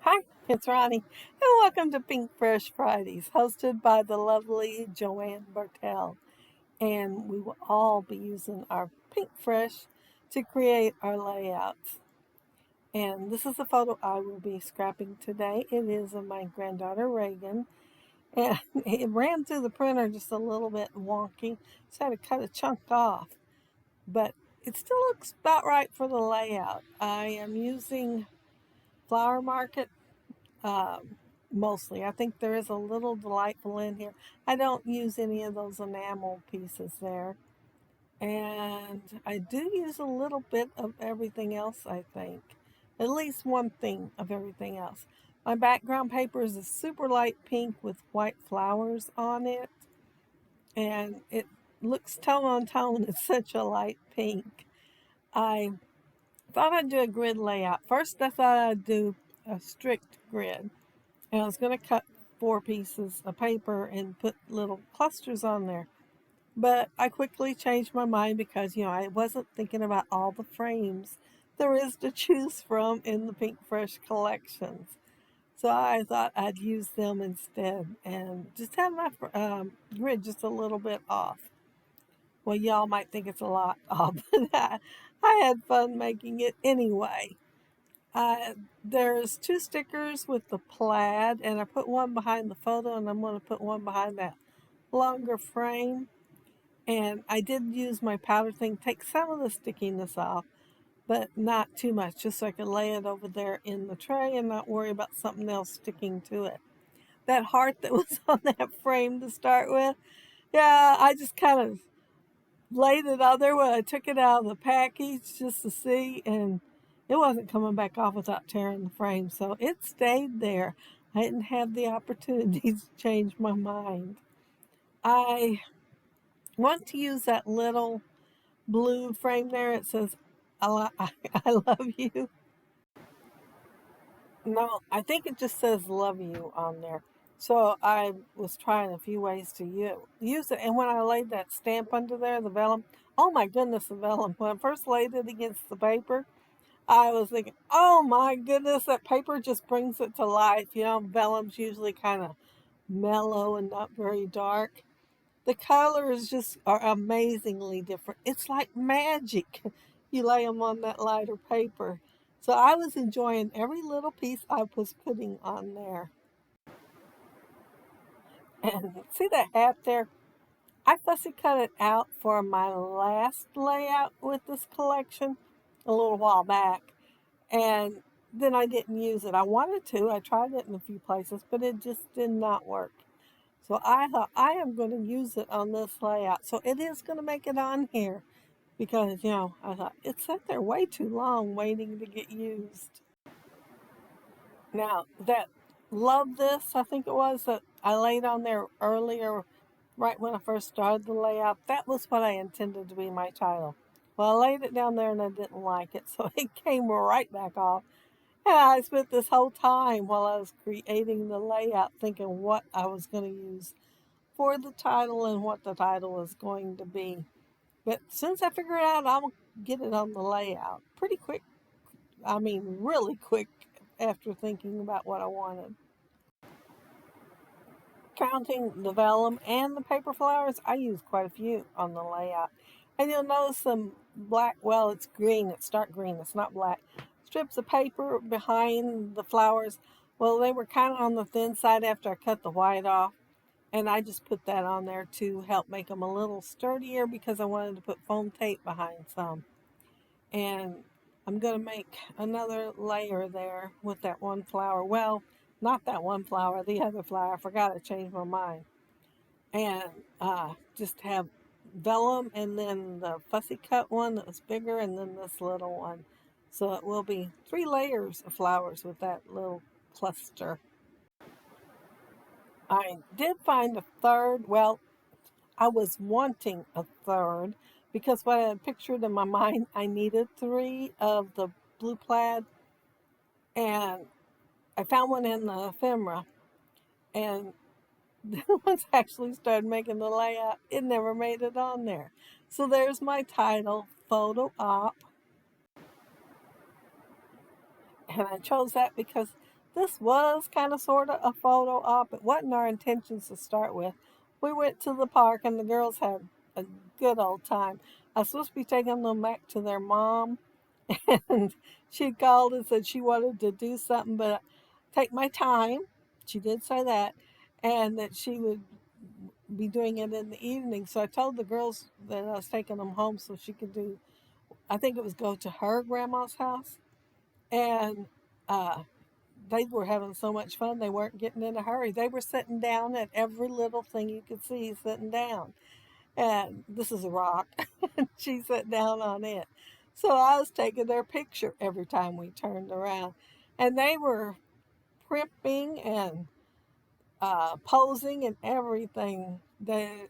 Hi, it's Ronnie, and welcome to Pinkfresh Fridays, hosted by the lovely Joanne Bartel. And we will all be using our Pinkfresh to create our layouts. And this is a photo I will be scrapping today. It is of my granddaughter Reagan, and it ran through the printer just a little bit wonky, so I had to cut a chunk off. But it still looks about right for the layout. I am using Flower Market mostly. I think there is a little delightful in here. I don't use any of those enamel pieces there. And I do use a little bit of everything else, I think. At least one thing of everything else. My background paper is a super light pink with white flowers on it. And it looks tone on tone. It's such a light pink. I thought I'd do a grid layout. First, I thought I'd do a strict grid. And I was going to cut 4 pieces of paper and put little clusters on there. But I quickly changed my mind because, I wasn't thinking about all the frames there is to choose from in the Pinkfresh collections. So I thought I'd use them instead and just have my grid just a little bit off. Well, y'all might think it's a lot off, but I had fun making it anyway. There's 2 stickers with the plaid, and I put one behind the photo, and I'm going to put one behind that longer frame. And I did use my powder thing, take some of the stickiness off, but not too much, just so I could lay it over there in the tray and not worry about something else sticking to it. That heart that was on that frame to start with, yeah, I just kind of laid it out there when I took it out of the package just to see, and it wasn't coming back off without tearing the frame, so it stayed there. I didn't have the opportunity to change my mind. I want to use that little blue frame there. It says, I love you. No, I think it just says love you on there. So I was trying a few ways to use it. And when I laid that stamp under there, the vellum, oh my goodness, the vellum. When I first laid it against the paper, I was thinking, oh my goodness, that paper just brings it to life. Vellum's usually kind of mellow and not very dark. The colors just are amazingly different. It's like magic. You lay them on that lighter paper. So I was enjoying every little piece I was putting on there. And see that hat there? I fussy cut it out for my last layout with this collection a little while back. And then I didn't use it. I wanted to. I tried it in a few places, but it just did not work. So I thought I am going to use it on this layout. So it is going to make it on here because, I thought it sat there way too long waiting to get used. Now, that Love This, I think it was, that I laid on there earlier, right when I first started the layout, that was what I intended to be my title. Well, I laid it down there and I didn't like it, so it came right back off. And I spent this whole time while I was creating the layout thinking what I was going to use for the title and what the title was going to be. But since I figured out, I'll get it on the layout pretty quick. I mean, really quick after thinking about what I wanted. Counting the vellum and the paper flowers, I use quite a few on the layout. And you'll notice some black, well, it's green, it's dark green, it's not black. Strips of paper behind the flowers. Well, they were kind of on the thin side after I cut the white off. And I just put that on there to help make them a little sturdier because I wanted to put foam tape behind some. And I'm going to make another layer there with that one flower. Well, not that one flower, the other flower. I forgot to change my mind. And just have vellum and then the fussy cut one that was bigger and then this little one. So it will be 3 layers of flowers with that little cluster. I did find a third. Well, I was wanting a third because what I had pictured in my mind, I needed 3 of the blue plaid, and I found one in the ephemera. And then once I actually started making the layout, it never made it on there. So there's my title, Photo Op. And I chose that because this was kind of sort of a photo op. It wasn't our intentions to start with. We went to the park and the girls had a good old time. I was supposed to be taking them back to their mom, and she called and said she wanted to do something, but take my time. She did say that, and that she would be doing it in the evening. So I told the girls that I was taking them home so she could do, I think it was go to her grandma's house. And uh, they were having so much fun, they weren't getting in a hurry. They were sitting down at every little thing you could see sitting down. And this is a rock. And she sat down on it. So I was taking their picture every time we turned around. And they were primping and posing and everything. They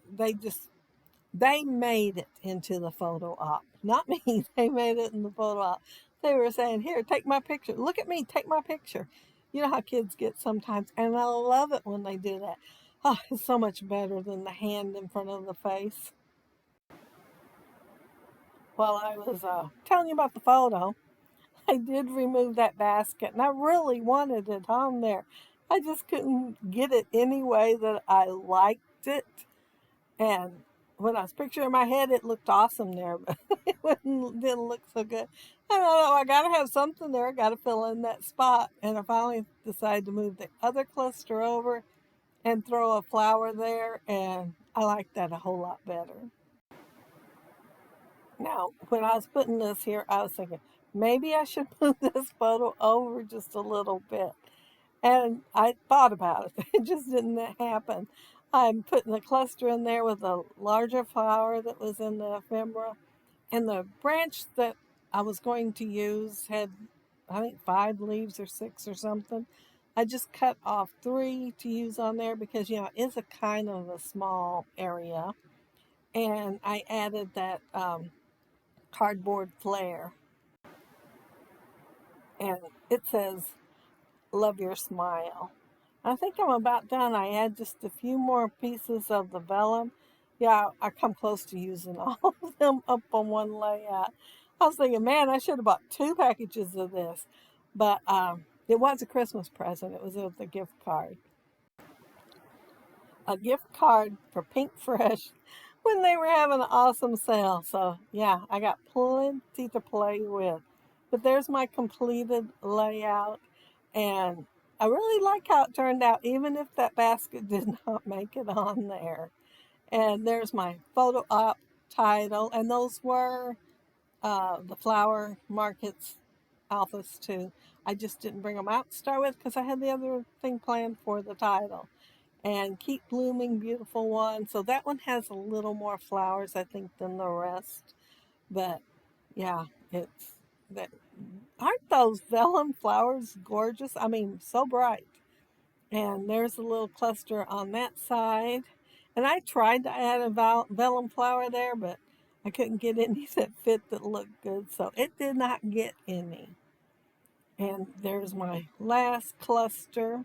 made it into the photo op. Not me. They made it in the photo op. They were saying, "Here, take my picture. Look at me. Take my picture." You know how kids get sometimes, and I love it when they do that. Oh, it's so much better than the hand in front of the face. While I was telling you about the photo, I did remove that basket, and I really wanted it on there. I just couldn't get it any way that I liked it. And when I was picturing my head, it looked awesome there, but didn't look so good. I don't know, I gotta have something there. I gotta fill in that spot. And I finally decided to move the other cluster over and throw a flower there, and I like that a whole lot better. Now, when I was putting this here, I was thinking, maybe I should move this photo over just a little bit. And I thought about it. It just didn't happen. I'm putting a cluster in there with a larger flower that was in the ephemera. And the branch that I was going to use had, I think, 5 leaves or 6 or something. I just cut off 3 to use on there because, it's a kind of a small area. And I added that cardboard flare. And it says, "Love your smile." I think I'm about done. I add just a few more pieces of the vellum. Yeah, I come close to using all of them up on one layout. I was thinking, man, I should have bought 2 packages of this. But it was a Christmas present. It was with a gift card. A gift card for Pinkfresh when they were having an awesome sale. So, yeah, I got plenty to play with. But there's my completed layout. And I really like how it turned out, even if that basket did not make it on there. And there's my photo op title. And those were the flower markets alphas too. I just didn't bring them out to start with because I had the other thing planned for the title. And Keep Blooming, beautiful one. So that one has a little more flowers, I think, than the rest. But yeah, it's that. Aren't those vellum flowers gorgeous? I mean, so bright. And there's a little cluster on that side. And I tried to add a vellum flower there, but I couldn't get any that fit that looked good. So it did not get any. And there's my last cluster.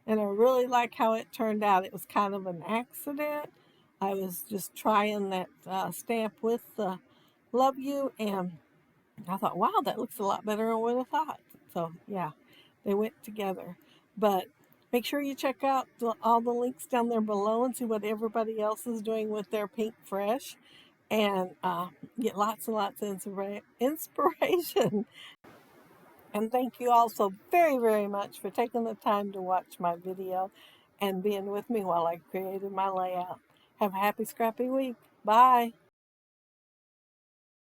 And I really like how it turned out. It was kind of an accident. I was just trying that stamp with the "Love You," and I thought, wow, that looks a lot better than I would have thought. So, yeah, they went together. But make sure you check out all the links down there below and see what everybody else is doing with their Pinkfresh, and get lots and lots of inspiration. And thank you all so very, very much for taking the time to watch my video and being with me while I created my layout. Have a happy, scrappy week. Bye.